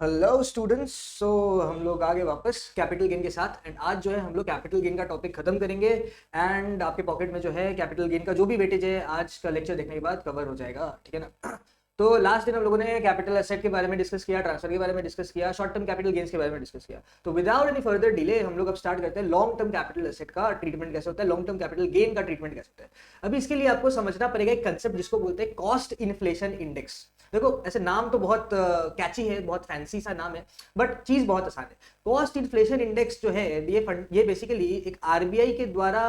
Hello students. सो हम लोग आ गए वापस कैपिटल गेन के साथ एंड आज जो है हम लोग कैपिटल गेन का टॉपिक खत्म करेंगे। एंड आपके पॉकेट में जो है कैपिटल गेन का जो भी वेटेज है आज का लेक्चर देखने के बाद कवर हो जाएगा, ठीक है ना। तो लास्ट दिन हम लोगों ने कैपिटल एसेट के बारे में डिस्कस किया, ट्रांसफर के बारे में डिस्कस किया, शॉर्ट टर्म कैपिटल गेन्स के बारे में डिस्कस किया। तो विदाउट एनी फर्दर डिले हम लोग अब स्टार्ट करते हैं लॉन्ग टर्म कैपिटल एसेट का ट्रीटमेंट कैसे होता है, लॉन्ग टर्म कैपिटल गेन का ट्रीटमेंट कैसे होता है। अभी इसके लिए आपको समझना पड़ेगा एक कंसेप्ट जिसको बोलते हैं कॉस्ट इन्फ्लेशन इंडेक्स। देखो ऐसे नाम तो बहुत कैची है, बहुत फैंसी सा नाम है, बट चीज बहुत आसान है। कॉस्ट इन्फ्लेशन इंडेक्स जो है ये बेसिकली एक आरबीआई के द्वारा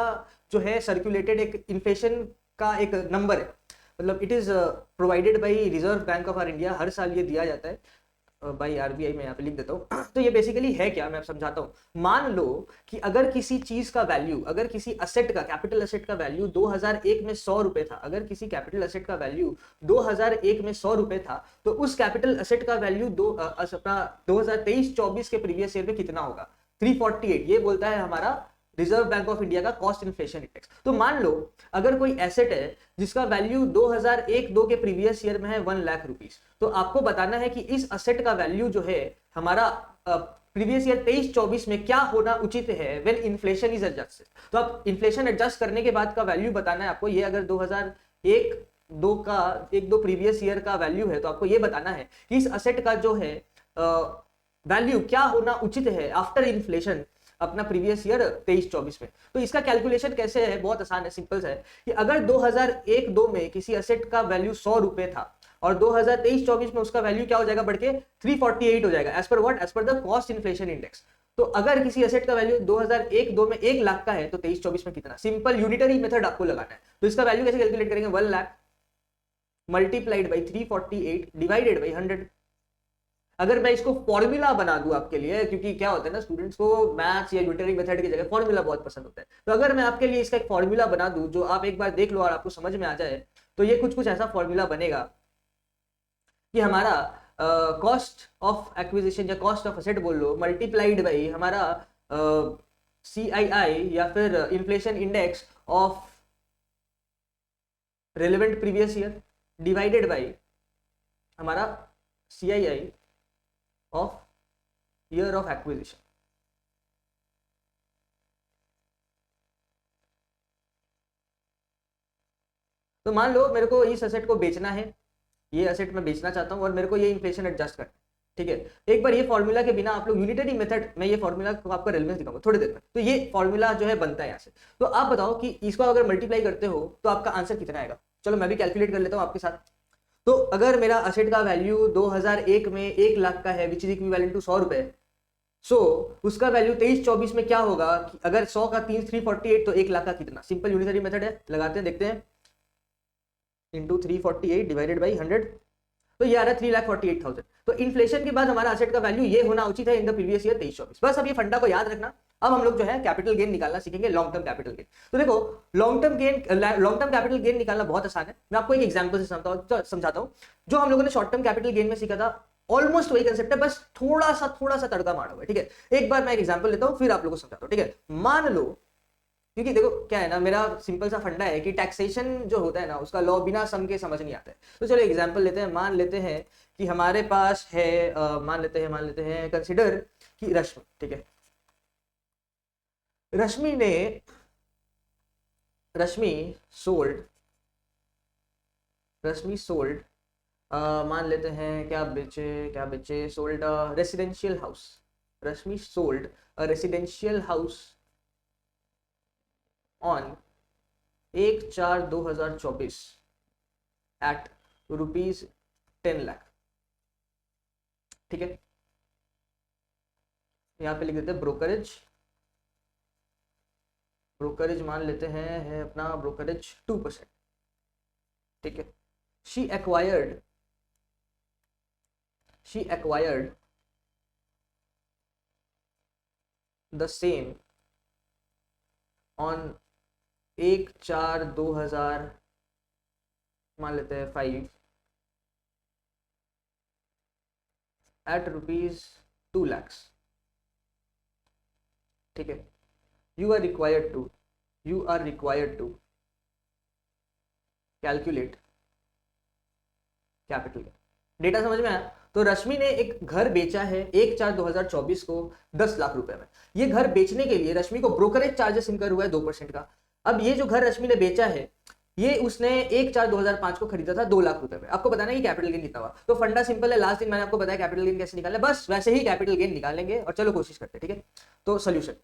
जो है सर्कुलेटेड एक इन्फ्लेशन का एक नंबर है। मतलब it is provided by Reserve Bank of are India, हर साल ये दिया जाता है बाई आरबीआई में, यहाँ पे लिख देता हूँ। तो ये बेसिकली है क्या, मैं समझाता हूँ। मान लो कि अगर किसी चीज का वैल्यू, अगर किसी असेट का, कैपिटल असेट का वैल्यू 2001 में 100 रुपए था, अगर किसी कैपिटल असेट का वैल्यू 2001 में 100 रुपए था, तो उस कैपिटल असेट का वैल्यू अपना 2023-24 के प्रीवियस ईयर में कितना होगा? 348। ये बोलता है हमारा रिजर्व बैंक ऑफ इंडिया का कॉस्ट इन्फ्लेशन इंडेक्स। तो मान लो अगर कोई एसेट है जिसका वैल्यू 2001-2 के प्रीवियस ईयर में है 1 लाख रुपीस, तो आपको बताना है कि इस असेट का वैल्यू जो है हमारा प्रीवियस ईयर 23-24 में क्या होना उचित है व्हेन इन्फ्लेशन इज एडजस्टेड। तो आप इन्फ्लेशन एडजस्ट करने के बाद का वैल्यू बताना है आपको। ये अगर 2001-2 का एक दो प्रीवियस ईयर का वैल्यू है, तो आपको ये बताना है कि इस असेट का जो है वैल्यू क्या होना उचित है आफ्टर इन्फ्लेशन अपना प्रीवियस ईयर 23-24 में। तो इसका कैलकुलेशन कैसे है, बहुत आसान है, सिंपल है कि अगर 2001-2 में किसी असेट का वैल्यू 100 रुपए था और 2023-24 में उसका वैल्यू क्या हो जाएगा, बढ़ के 348 हो जाएगा, as per what, as per the cost inflation index. तो अगर किसी असेट का वैल्यू 2001-2 में 1 लाख का है, तो 23-24 में कितना? सिंपल यूनिटरी मेथड आपको लगाना है। तो इसका वैल्यू कैसे कैलकुलेट करेंगे? 1 lakh multiplied by 348 divided by 100। अगर मैं इसको फॉर्मूला बना दूं आपके लिए, क्योंकि क्या होता है ना, स्टूडेंट्स को मैथ्स या यूटिलिटी मेथड की जगह फॉर्मूला बहुत पसंद होता है, तो अगर मैं आपके लिए इसका एक फॉर्मूला बना दूं जो आप एक बार देख लो और आपको समझ में आ जाए, तो ये कुछ कुछ ऐसा फॉर्मूला बनेगा कि हमारा कॉस्ट ऑफ एक्विजिशन या कॉस्ट ऑफ असेट बोल लो, मल्टीप्लाइड बाई हमारा CII या फिर inflation index of relevant previous year, divided by हमारा CII of year of acquisition. तो मान लो मेरे को इस एसेट को बेचना है, ये एसेट मैं बेचना चाहता हूं और मेरे को ये इन्फ्लेशन एडजस्ट करना है, ठीक है। एक बार ये फॉर्मूला के बिना आप लोग यूनिटरी मेथड में, ये फॉर्मूला को आपका रेलेवेंस दिखाऊंगा थोड़ी देर में। तो ये फॉर्मूला जो है बनता है यहाँ से। तो आप बताओ कि इसको अगर मल्टीप्लाई करते हो तो आपका आंसर कितना आएगा। चलो मैं भी कैलकुलेट कर लेता हूँ आपके साथ। तो अगर मेरा असेट का वैल्यू 2001 में 1 लाख का है, विच इज इक्विवेलेंट टू 100 रुपए, सो उसका वैल्यू 23-24 में क्या होगा कि अगर 100 का 348 तो 1 लाख का कितना? सिंपल यूनिटरी मेथड है, लगाते हैं, देखते हैं। इंटू 348 डिवाइडेड बाई 100, तो ये आ रहा है 3,48,000। तो इन्फ्लेशन के बाद हमारा असेट का वैल्यू ये होना उचित है इन द प्रीवियस ईयर 23-24। बस अब ये फंडा को याद रखना। अब हम लोग जो है कैपिटल गेन निकालना सीखेंगे, लॉन्ग टर्म कैपिटल गेन। तो देखो लॉन्ग टर्म कैपिटल गेन निकालना बहुत आसान है। मैं आपको एक एग्जांपल से समझाता हूं। जो हम लोगों ने शॉर्ट टर्म कैपिटल गेन में सीखा था, ऑलमोस्ट वही कंसेप्ट है, बस थोड़ा सा तड़का मारा हुआ है, ठीक है। एक बार मैं एक एग्जांपल लेता हूं, फिर आप लोगों को समझाता हूं, ठीक है। मान लो, क्योंकि देखो क्या है ना, मेरा सिंपल सा फंडा है कि टैक्सेशन जो होता है ना, उसका लॉ बिना सम के समझ नहीं आता है। तो चलो एग्जांपल लेते हैं। मान लेते हैं कि हमारे पास है मान लेते हैं कंसिडर कि रश्मि, ठीक है। रश्मि ने रश्मि सोल्ड रश्मि सोल्ड मान लेते हैं क्या बेचे, sold residential house. Rashmi sold residential house on 1/4/2024 at ₹10 lakh, ठीक है। यहाँ पे लिख देते हैं ब्रोकरेज। ब्रोकरेज मान लेते हैं है अपना ब्रोकरेज 2%, ठीक है। She acquired the same on 1/4/2000 मान लेते हैं 5 एट ₹2 lakhs, ठीक है। You are required to calculate capital. Data समझ में आया? तो रश्मि ने एक घर बेचा है 1/4/2024 को 10 लाख रुपए में। ये घर बेचने के लिए रश्मि को ब्रोकरेज चार्जेस इनकर हुआ है 2% का। अब ये जो घर रश्मि ने बेचा है ये उसने 1/4/2005 को खरीदा था 2 लाख रुपए में। आपको बताना है कि कैपिटल गेन कितना हुआ। तो फंडा सिंपल है, लास्ट दिन मैंने आपको बताया कैपिटल गेन कैसे निकालना है, बस वैसे ही कैपिटल गेन निकालेंगे और चलो कोशिश करते हैं, ठीक है। तो सोल्यूशन,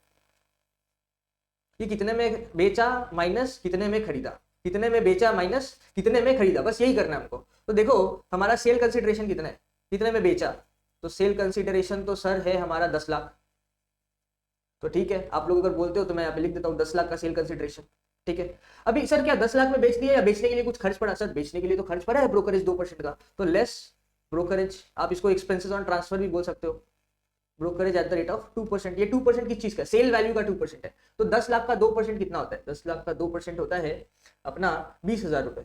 ये कितने में बेचा माइनस कितने में खरीदा, कितने में बेचा माइनस कितने में खरीदा, बस यही करना है हमको। तो देखो हमारा सेल कंसिडरेशन कितना है, कितने में बेचा, तो सेल कंसिडरेशन तो सर है हमारा 10 लाख। तो ठीक है, आप लोग अगर बोलते हो तो मैं यहाँ पे लिख देता हूँ 10 लाख का सेल कंसिडरेशन, ठीक है। अभी सर क्या 10 लाख में बेच दिया या बेचने के लिए कुछ खर्च पड़ा, सर बेचने के लिए तो खर्च पड़ा है ब्रोकरेज 2% का, तो लेस ब्रोकरेज, आप इसको एक्सपेंसेस ऑन ट्रांसफर भी बोल सकते हो, brokerage at the rate of 2%। ये 2% किस चीज का, सेल वैल्यू का 2% है। तो 10 लाख का 2% कितना होता है, 10 लाख का 2% होता है अपना 20,000 रुपए।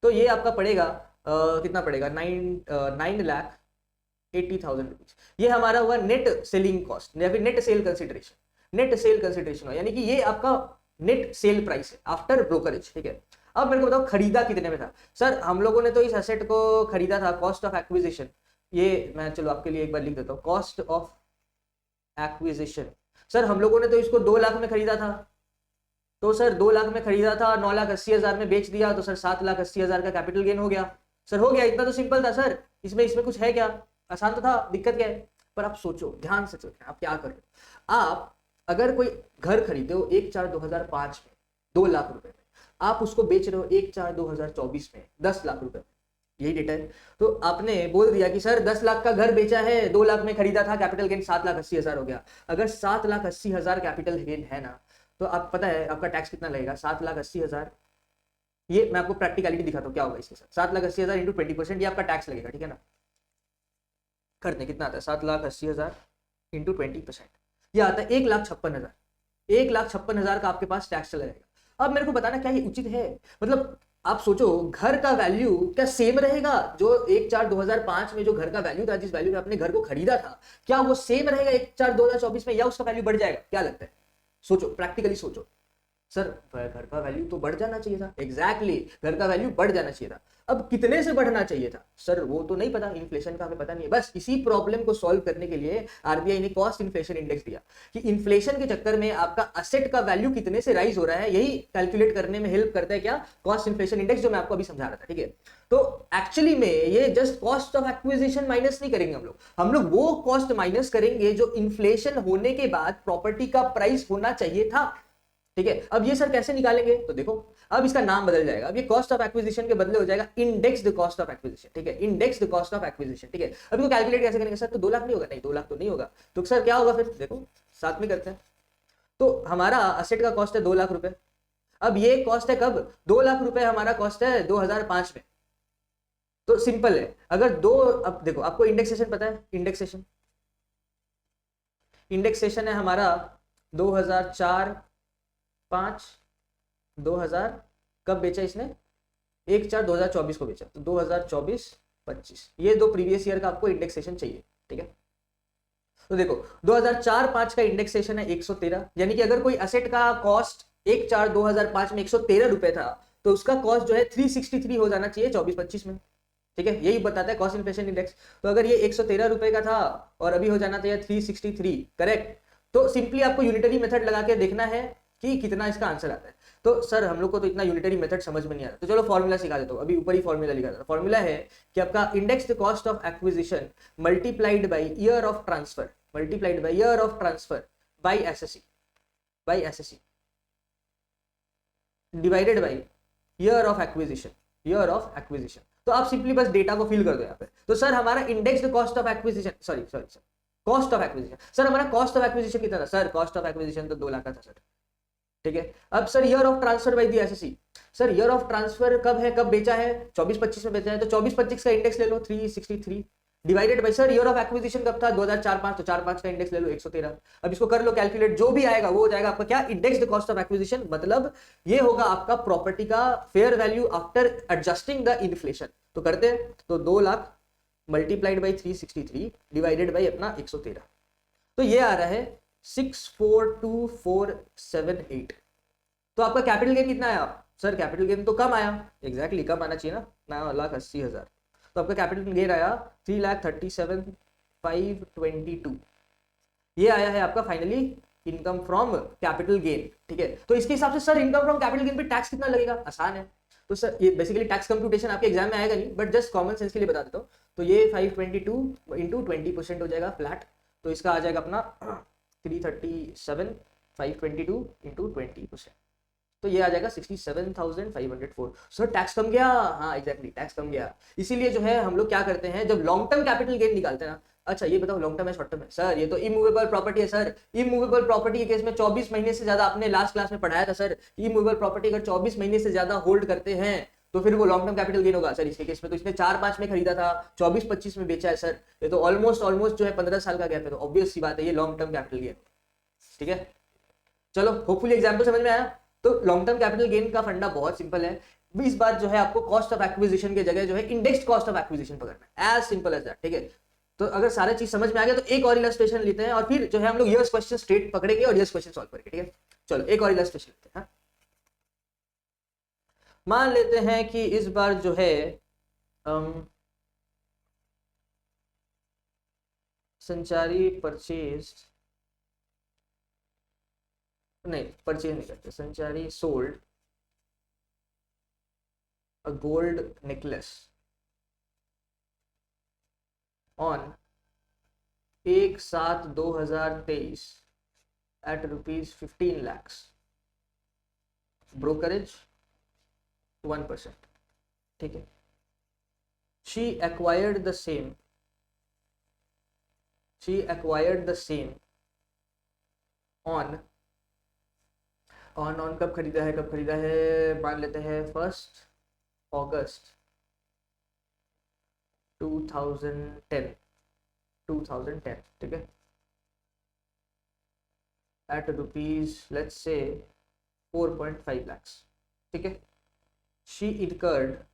तो ये आपका पड़ेगा कितना पड़ेगा, 9,80,000 रुपीज। ये हमारा हुआ नेट सेलिंग कॉस्ट या फिर net sale consideration, net sale consideration यानी कि ये आपका नेट सेल प्राइस है आफ्टर ब्रोकरेज, ठीक है। अब मेरे को बताओ खरीदा कितने में था, सर हम लोगों ने तो इस एसेट को खरीदा था कॉस्ट ऑफ एक्विजिशन, ये मैं चलो आपके लिए एक बार लिख देता हूँ, कॉस्ट ऑफ एक्विजिशन। सर हम लोगों ने तो इसको 2 लाख में खरीदा था, तो सर 2 लाख में खरीदा था, 9,80,000 में बेच दिया, तो सर 7,80,000 का कैपिटल गेन हो गया। सर हो गया, इतना तो सिंपल था सर, इसमें कुछ है क्या, आसान तो था, दिक्कत क्या है। पर आप सोचो, ध्यान से सोचो आप क्या कर रहे हो। आप अगर कोई घर खरीदे हो 1/4/2005 में 2 लाख रुपए में, आप उसको बेच रहे हो 1/4/2024 में 10 लाख रुपए में, यही डेटा है। तो आपने बोल दिया कि सर 10 लाख का घर बेचा है, 2 लाख में खरीदा था, कैपिटल गेन 7,80,000 हो गया। अगर 7,80,000 कैपिटल गेन है ना, तो आप पता है आपका टैक्स कितना लगेगा, 7,80,000। ये मैं आपको प्रैक्टिकलिटी दिखाता हूँ क्या होगा इसके साथ, 7,80,000 इंटू 20% ये आपका टैक्स लगेगा, ठीक है ना। करते कितना आता है, 7,80,000 इंटू 20%, ये आता है 1,56,000। 1,56,000 का आपके पास टैक्स चला जाएगा। अब मेरे को बताना क्या ये उचित है, मतलब आप सोचो घर का वैल्यू क्या सेम रहेगा, जो 1/4/2005 में जो घर का वैल्यू था, जिस वैल्यू में आपने घर को खरीदा था, क्या वो सेम रहेगा 1/4/2024 में, या उसका वैल्यू बढ़ जाएगा, क्या लगता है, सोचो प्रैक्टिकली सोचो। सर घर का वैल्यू तो बढ़ जाना चाहिए था, एग्जैक्टली घर का वैल्यू बढ़ जाना चाहिए था। अब कितने से बढ़ना चाहिए था, सर वो तो नहीं पता, इन्फ्लेशन का हमें पता नहीं है। बस इसी प्रॉब्लम को सॉल्व करने के लिए आरबीआई ने कॉस्ट इन्फ्लेशन इंडेक्स दिया कि इन्फ्लेशन के चक्कर में आपका असेट का वैल्यू कितने से राइज हो रहा है, यही कैलकुलेट करने में हेल्प करता है क्या, कॉस्ट इन्फ्लेशन इंडेक्स, जो मैं आपको अभी समझा रहा था, ठीक है। तो एक्चुअली में ये just cost of acquisition minus नहीं करेंगे हम लोग वो कॉस्ट माइनस करेंगे जो इन्फ्लेशन होने के बाद प्रॉपर्टी का प्राइस होना चाहिए था, ठीक है। अब ये सर कैसे निकालेंगे, तो देखो अब इसका नाम बदल जाएगा, अब ये कॉस्ट ऑफ एक्विजिशन के बदले हो जाएगा इंडेक्स्ड कॉस्ट ऑफ एक्विजिशन, ठीक है, इंडेक्स्ड कॉस्ट ऑफ एक्विजिशन, ठीक है। अब इसको कैलकुलेट कैसे करेंगे, सर तो 2 लाख नहीं होगा, नहीं 2 लाख तो नहीं होगा, तो सर क्या होगा फिर, देखो साथ में करते हैं। तो हमारा असेट का कॉस्ट है 2 लाख रुपए, अब ये कॉस्ट है कब, 2 लाख रुपए हमारा कॉस्ट है 2005 में। तो सिंपल है, अगर दो, अब देखो आपको इंडेक्सेशन पता है, इंडेक्सेशन इंडेक्सेशन है हमारा 2004 5 2000, कब बेचा इसने, 1/4/2024 को बेचा, तो 2024-25, ये दो प्रीवियस ईयर का आपको इंडेक्सेशन चाहिए, ठीक है। तो देखो 2004-5 का इंडेक्सेशन है 113, यानी कि अगर कोई असेट का कॉस्ट 1/4/2005 में 113 रुपए था, तो उसका कॉस्ट जो है 363 हो जाना चाहिए 24-25 में, ठीक है, यही बताता है कॉस्ट इन्फ्लेशन इंडेक्स। तो अगर ये 113 रुपए का था और अभी हो जाना चाहिए 363, करेक्ट। तो सिंपली आपको यूनिटरी मेथड लगा के देखना है कि कितना इसका आंसर आता है। तो सर हम लोग को तो इतना यूनिटरी मेथड समझ में नहीं आता, तो चलो फॉर्मूला सिखा देता हूँ, अभी ऊपर ही फॉर्मूला लिखा था। फॉर्मूला है कि आपका indexed cost of acquisition multiplied by year of transfer, multiplied by year of transfer bye SSC divided by year of acquisition, year of acquisition. तो आप सिंपली बस डेटा को फिल कर दो यहाँ पे। तो सर हमारा indexed cost of acquisition, sorry cost of acquisition, sir हमारा कॉस्ट ऑफ एक्विजिशन कितना था, सर कॉस्ट ऑफ एक्विजिशन तो 2 लाख का था सर, ठीक है। अब sir year of transfer by the assessee, sir year of transfer कब है, कब बेचा है, 24-25 में बेचा है, तो 24-25 का इंडेक्स ले लो 363 divided by, sir year of acquisition कब था 2004-5, तो 4-5 का इंडेक्स ले लो 113। अब इसको कर लो कैलकुलेट, जो भी आएगा वो हो जाएगा आपका क्या, इंडेक्स्ड कॉस्ट ऑफ एक्विजिशन, मतलब ये होगा आपका प्रॉपर्टी का fair value after adjusting the inflation. तो करते हैं, तो 2 lakh multiplied by 363 divided by अपना 113, तो ये आ रहा है 642478। तो आपका कैपिटल गेन कितना आया, सर कैपिटल गेन तो कम आया, एग्जैक्टली कम आना चाहिए ना, 9,80,000। तो आपका कैपिटल गेन आया 3,37,522। ये आया है आपका finally income from capital gain. ठीक है, तो इसके हिसाब से sir income from capital gain पे टैक्स कितना लगेगा? आसान है। तो सर ये बेसिकली टैक्स कंप्यूटेशन आपके एग्जाम में आएगा नहीं, बट जस्ट कॉमन सेंस के लिए बता देता हूँ। तो ये 522 इंटू 20% हो जाएगा फ्लैट, तो इसका आ जाएगा अपना 337,522 इंटू 20%, तो ये आ जाएगा 67,504। सर टैक्स कम गया? हाँ एग्जैक्टली, टैक्स कम गया। इसीलिए जो है हम लोग क्या करते हैं जब लॉन्ग टर्म कैपिटल गेन निकालते हैं ना, अच्छा ये बताओ लॉन्ग टर्म है शॉर्ट टर्म है? सर ये तो इमूवेबल प्रॉपर्टी है सर। इमूवेबल प्रॉपर्टी के केस में 24 महीने से ज्यादा, आपने लास्ट क्लास में पढ़ाया था सर, इमूवेबल प्रॉपर्टी अगर 24 महीने से ज्यादा होल्ड करते हैं तो फिर वो लॉन्ग टर्म कैपिटल गेन होगा। सर इसके केस में तो इसने 4-5 में खरीदा था, 24-25 में बेचा है सर, ये तो ऑलमोस्ट जो है 15 साल का गैप है, तो ऑब्वियस सी बात है ये लॉन्ग टर्म कैपिटल गेन। ठीक है, चलो होपफुली एग्जाम्पल समझ में आया। तो लॉन्ग टर्म कैपिटल गेन का फंडा बहुत सिंपल है। इस बार जो है आपको कॉस्ट ऑफ एक्विजिशन की जगह जो है इंडेक्स्ड कॉस्ट ऑफ एक्विजिशन पकड़ना है, एज सिंपल एज दैट। ठीक है, तो अगर सारा चीज समझ में आ गया तो एक और इलस्ट्रेशन लेते हैं और फिर जो है हम लोग यस क्वेश्चन स्ट्रेट पकड़ेंगे और यस क्वेश्चन सॉल्व करेंगे। ठीक है, चलो एक और इलस्ट्रेशन लेते हैं। मान लेते हैं कि इस बार जो है संचारी परचेज नहीं, परचेज नहीं करते, संचारी sold a gold necklace on 1/7/2023 at rupees 15 lakhs, brokerage 1%। ठीक है, she acquired the same on कब खरीदा है? मान लेते हैं 1 अगस्त 2010। ठीक है, at rupees let's say 4.5 lakhs। ठीक है, she incurred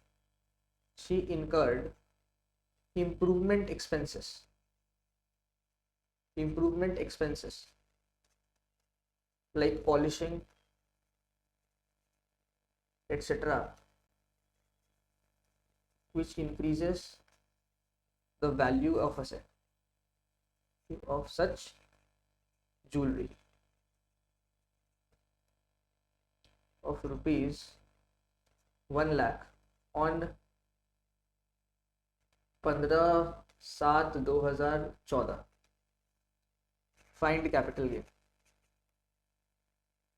improvement expenses like polishing etc, which increases the value of such jewelry of rupees 1 lakh on 15/7/2014। Find capital gain.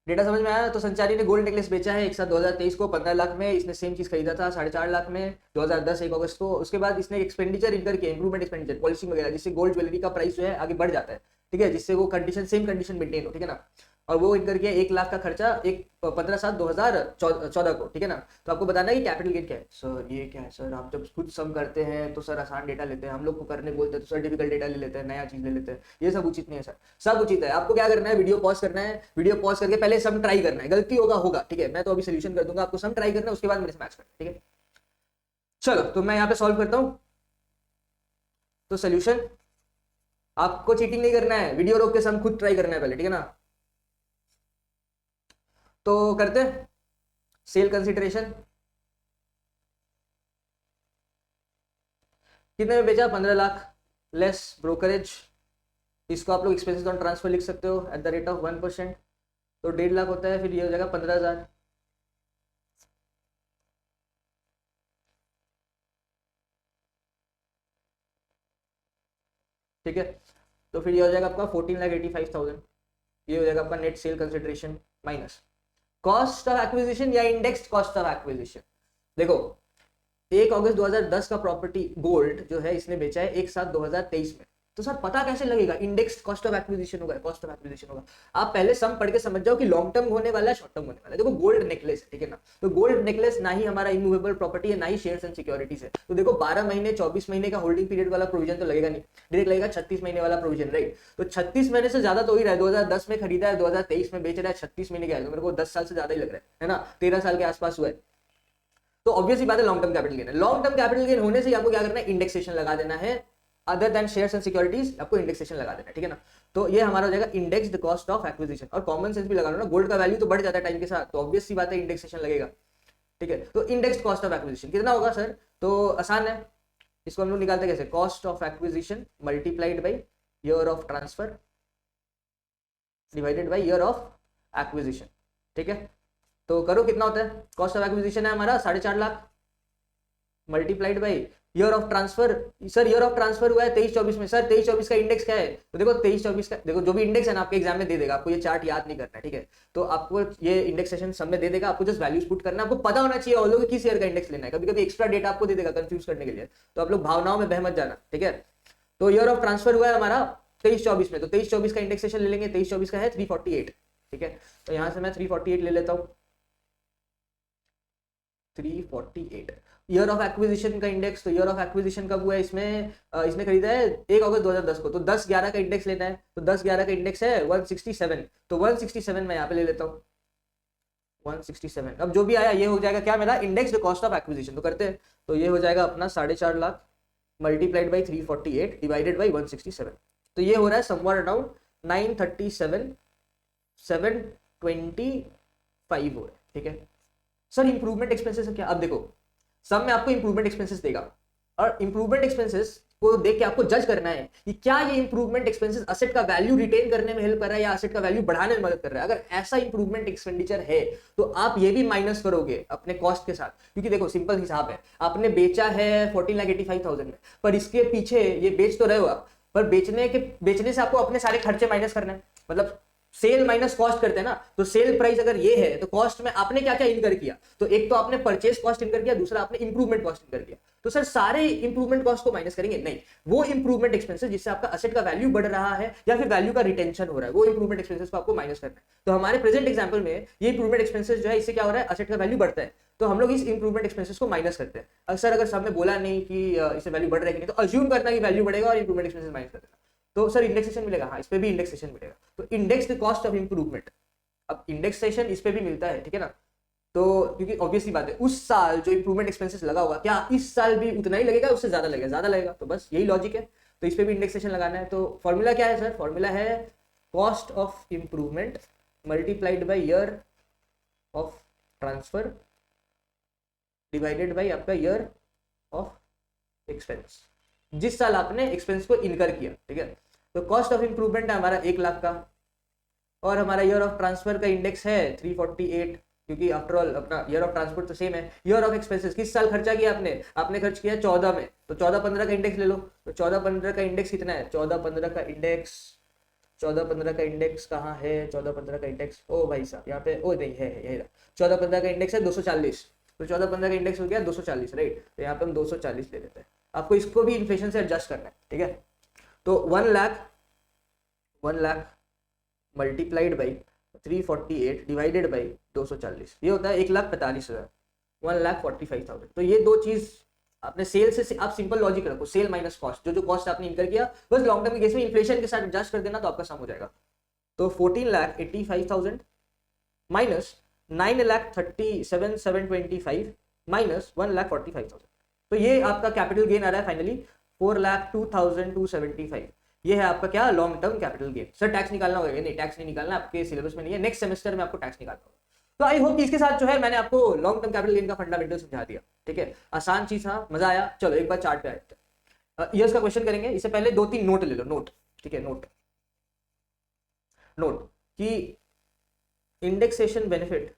Data समझ में आया? तो संचारी ने गोल्ड नेकलेस बेचा है 1/7/2023 को 15 लाख में, इसने सेम चीज खरीदा था 4.5 लाख में 2010 1 अगस्त को। उसके बाद इसने एक्सपेंडिचर इनकर किया, इंप्रूवमेंट एक्सपेंडिचर, पॉलिशिंग वगैरह, जिससे गोल्ड ज्वेलरी का प्राइस जो है आगे बढ़ जाता है। ठीक है, जिससे वो कंडीशन सेम कंडीशन मेंटेन हो। ठीक है ना, और वो इनकर किया 1 लाख का खर्चा 15/7/2014 को। ठीक है ना, तो आपको बताना है कि कैपिटल गेन क्या है। सर ये क्या है? सर आप जब खुद सम करते हैं तो सर आसान डेटा लेते हैं, हम लोग को करने बोलते हैं तो सर डिफिकल्ट डेटा ले लेते हैं, नया चीज ले लेते हैं। ये सब उचित नहीं है सर, सब उचित है। आपको क्या करना है, वीडियो पॉज करना है, वीडियो पॉज करके पहले सम ट्राई करना है, गलती होगा। ठीक है, मैं तो अभी सोल्यूशन कर दूंगा, आपको सम ट्राई करना है, उसके बाद मेरे से मैच करना है। ठीक है, चलो तो मैं यहाँ पे सॉल्व करता हूँ। तो सोल्यूशन, आपको चीटिंग नहीं करना है, वीडियो रोक के सम खुद ट्राई करना है पहले। ठीक है ना, तो करते हैं सेल कंसिडरेशन। कितने में बेचा? 15 लाख लेस ब्रोकरेज। इसको आप लोग एक्सपेंसेस ऑन ट्रांसफर लिख सकते हो एट द रेट ऑफ 1%, तो 1.5 लाख होता है, फिर ये हो जाएगा 15,000। ठीक है, तो फिर ये हो जाएगा आपका 14,85,000। ये हो जाएगा आपका net sale consideration minus cost of acquisition या इंडेक्स्ड कॉस्ट ऑफ एक्विजिशन। देखो 1 अगस्त 2010 का प्रॉपर्टी गोल्ड जो है इसने बेचा है 1/7/2023 में, तो सर पता कैसे लगेगा? इंडेक्स्ड कॉस्ट ऑफ एक्विजिशन होगा, कॉस्ट ऑफ एक्विजिशन होगा। आप पहले सम पढ़ के समझ जाओ कि लॉन्ग टर्म होने वाला है, शॉर्ट टर्म होने वाला है। देखो गोल्ड नेकलेस है, ठीक है ना, तो गोल्ड नेकलेस ना ही हमारा इमूवेबल प्रॉपर्टी है, ना ही शेयर्स एंड सिक्योरिटीज है। तो देखो 12 महीने 24 महीने का होल्डिंग पीरियड वाला प्रोविजन तो लगेगा नहीं, डायरेक्ट लगेगा 36 महीने वाला प्रोविजन, राइट। तो 36 महीने से ज्यादा तो हो ही रहा है, 2010 में खरीदा है, 2023 में बेच रहा है, 36 महीने का है, तो मेरे को 10 साल से ज्यादा ही लग रहा है ना, 13 साल के आसपास हुआ है। तो ऑब्वियसली बात है लॉन्ग टर्म कैपिटल गेन है। लॉन्ग टर्म कैपिटल गेन होने से आपको क्या करना है? इंडेक्सेशन लगा देना है, other than shares and securities आपको इंडेक्सेशन लगा देना है। ठीक है ना, तो ये हमारा हो जाएगा इंडेक्स्ड कॉस्ट ऑफ एक्विजिशन। और कॉमन सेंस भी लगा लो ना, गोल्ड का वैल्यू तो बढ़ जाता है टाइम के साथ, तो ऑब्वियस सी बात है इंडेक्सेशन लगेगा। ठीक है, तो इंडेक्स्ड कॉस्ट ऑफ एक्विजिशन कितना होगा सर? तो आसान है, इसको हम लोग निकालते कैसे, cost of acquisition multiplied by year of transfer divided by year of acquisition. ठीक है, तो करो कितना होता है, कॉस्ट ऑफ एक्विजिशन है हमारा 4.5 lakh multiplied by year of transfer. Sir year of transfer हुआ है 23-24 में, सर 23-24 का इंडेक्स क्या है, तो देखो 23-24 का देखो जो भी इंडेक्स है ना आपके एग्जाम में दे देगा, आपको ये चार्ट याद नहीं करना है, ठीक है, तो आपको ये इंडेक्सेशन सब में दे देगा, आपको जस्ट वैल्यूज पुट करना है, आपको पता होना चाहिए और लोग किस ईयर का इंडेक्स लेना है, कभी कभी एक्स्ट्रा डेटा आपको दे देगा कंफ्यूज करने के लिए, तो आप लोग भावनाओं में बह मत जाना, ठीक है। तो ईयर ऑफ ट्रांसफर हुआ है हमारा 23-24 में, तो 23-24 का इंडेक्सेशन ले लेंगे, 23-24 का है 348, ठीक है, तो यहां से मैं 348 ले लेता हूँ, 348 ईयर ऑफ एक्विजिशन का इंडेक्स। तो ईयर ऑफ एक्विजिशन कब हुआ है इसमें, इसने खरीदा है 1 अगस्त 2010 को, तो 10-11 का इंडेक्स लेना है, तो 10-11 का इंडेक्स है 167, तो 167 मैं यहाँ पे ले लेता हूँ 167। अब जो भी आया ये हो जाएगा क्या मेरा इंडेक्स कॉस्ट ऑफ एक्विजिशन, तो करते हैं, तो ये हो जाएगा अपना 4.5 lakh multiplied by 348 divided by 167, तो ये हो रहा है समवेयर अराउंड 937,725 हो रहा है, ठीक है। सर इंप्रूवमेंट एक्सपेंसेस क्या, अब देखो सब में आपको इंप्रूवमेंट एक्सपेंसेस देगा, और इंप्रूवमेंट एक्सपेंसेस को देख के आपको जज करना है कि क्या ये इंप्रूवमेंट एक्सपेंसेस असेट का वैल्यू रिटेन करने में हेल्प कर रहा है या असेट का वैल्यू बढ़ाने में मदद कर रहा है। अगर ऐसा इंप्रूवमेंट एक्सपेंडिचर है तो आप ये भी माइनस करोगे अपने कॉस्ट के साथ, क्योंकि देखो सिंपल हिसाब है, आपने बेचा है 14,85,000 में, पर इसके पीछे ये बेच तो रहे हो आप, पर बेचने से आपको अपने सारे खर्चे माइनस करना है, मतलब सेल माइनस कॉस्ट करते हैं ना, तो सेल प्राइस अगर ये है तो कॉस्ट में आपने क्या क्या इनकर किया, तो एक तो आपने परचेज कॉस्ट इनकर किया, दूसरा आपने इंप्रूवमेंट कॉस्ट इनकर किया, तो सर सारे इंप्रूवमेंट कॉस्ट को माइनस करेंगे नहीं, वो इंप्रूवमेंट एक्सपेंसेस जिससे आपका असेट का वैल्यू बढ़ रहा है या फिर वैल्यू का रिटेंशन हो रहा है, वो इंप्रूवमेंट एक्सपेंसेस को आपको माइनस करना है। तो हमारे प्रेजेंट एग्जांपल में ये इंप्रूवमेंट एक्सपेंसेस जो है इससे क्या हो रहा है, असेट का वैल्यू बढ़ता है, तो हम लोग इस इंप्रूवमेंट एक्सपेंसेस को माइनस करते हैं। अक्सर अगर सबने बोला नहीं कि इससे वैल्यू बढ़ रहा है कि नहीं, तो अज्यूम करना कि वैल्यू बढ़ेगा और इंप्रूवमेंट एक्सपेंसेस माइनस कर देना, तो सर इंडेक्सेशन मिलेगा, हाँ इस पे भी इंडेक्सेशन मिलेगा, तो index the cost of improvement, अब इंडेक्सेशन इस पे भी मिलता है, ठीक है ना, तो क्योंकि ऑब्वियसली बात है उस साल जो इंप्रूवमेंट एक्सपेंसेस लगा होगा क्या इस साल भी उतना ही लगेगा, उससे ज्यादा लगेगा, ज्यादा लगेगा, तो बस यही लॉजिक है, तो इस पे भी इंडेक्सेशन लगाना है। तो फॉर्मूला क्या है सर, फॉर्मूला है cost of improvement multiplied by year of transfer divided by आपका ईयर ऑफ एक्सपेंस, जिस साल आपने एक्सपेंस को इनकर किया, ठीक है। तो कॉस्ट ऑफ इंप्रूवमेंट है हमारा 1 लाख का, और हमारा ईयर ऑफ ट्रांसफर का इंडेक्स है 348, क्योंकि आफ्टर ऑल अपना ईयर ऑफ ट्रांसफर तो सेम है। ईयर ऑफ एक्सपेंसेस किस साल खर्चा किया आपने खर्च किया 14 में, तो 14-15 का इंडेक्स ले लो, तो 14-15 का इंडेक्स कितना है, 14-15 का इंडेक्स कहाँ है, 14-15 का इंडेक्स, ओ भाई साहब यहाँ पे, ओ नहीं है यही रहा, 14-15 का इंडेक्स है 240, तो 14-15 का इंडेक्स हो गया 240, राइट, तो यहाँ पे हम 240 ले लेते हैं, आपको इसको भी इन्फ्लेशन से एडजस्ट करना है, ठीक है। तो 1 lakh multiplied by 348 divided by 240, ये होता है 1,45,000, 1,45,000। तो ये दो चीज आपने सेल से आप सिंपल लॉजिक रखो, सेल माइनस कॉस्ट, जो कॉस्ट आपने इनकर किया बस लॉन्ग टर्म के केस में इन्फ्लेशन के साथ एडजस्ट कर देना, तो आपका सम हो जाएगा। तो 14,85,000 माइनस 9,37,725 माइनस 1,45,000, तो ये आपका कैपिटल गेन आ रहा है फाइनली 4,02,275। ये है आपका क्या, long term capital gain. Sir tax निकालना होगा, नहीं टैक्स नहीं निकालना, आपके सिलेबस में नहीं है, नेक्स्ट सेमेस्टर में आपको टैक्स निकालना होगा। तो आई होप कि इसके साथ जो है मैंने आपको लॉन्ग टर्म कैपिटल गेन का फंडामेंटल समझा दिया, ठीक है, आसान चीज था, मजा आया। चलो एक बार चार्ट पे आए ईयर्स का क्वेश्चन करेंगे, इससे पहले 2-3 नोट ले लो, नोट, ठीक है, नोट कि indexation benefit